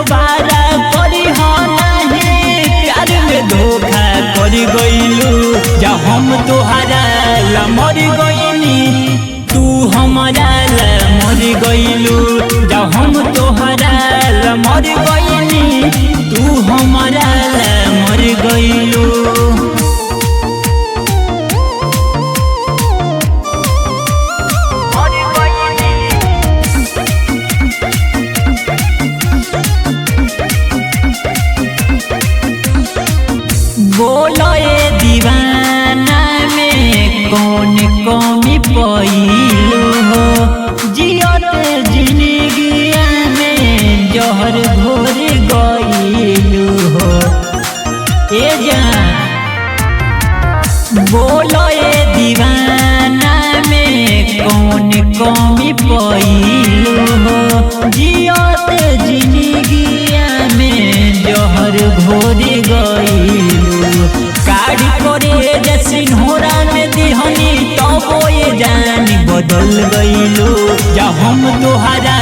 दोबारा करी हो नहीं, प्यार में धोखा कर गइलू। जा हम तोहरा ला मर गइनी, तू हमारा ला मर गइलू। जा हम तोहरा ला मर गइनी, तू हमारा ला मर गइलू। बोलो ए दीवाना में कौन कमी पइलू हो, जियत जिंदगिया में जहर घोर गइलू हो। ए जान बोलो ए दीवाना में कौन कमी पइलू हो, जियत जिंदगिया में जहर घोर गइलू। गाड़ी करे जैसे नोरा में दिहनी तो ये जान बदल गइलू। जा हम तोहरा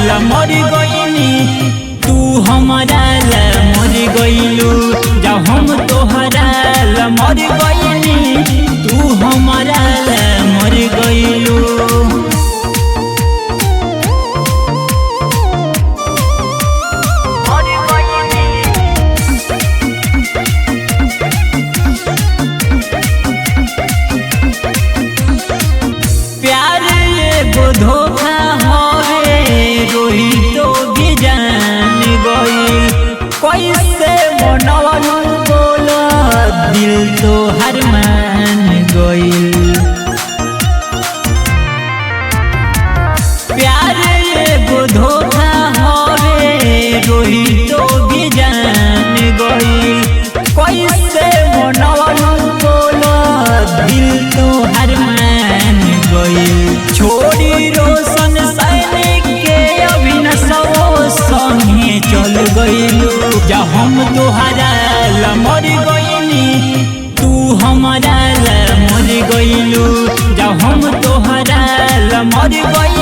ला मर गइनी, तू हमारा ला मर गइलू। जा हम तोहरा ला मर गइनी, तू हमारा ला मर गइलू। धोखा होवे रोही तो भी जान गई, कैसे मनवलू बोला दिल तो हर मान गई। प्यार एगो धोखा होवे रोही तो भी जान गई, कैसे मनवलू बोला दिल तो हर मान गई। छोड़ी रोशन सैनिक के अविनाशो संगे चल गइलू। जा हम तोहरा ला मर गइनी, तू हमारा ला मर गइलू। जा हम तोहरा ला मर गइनी।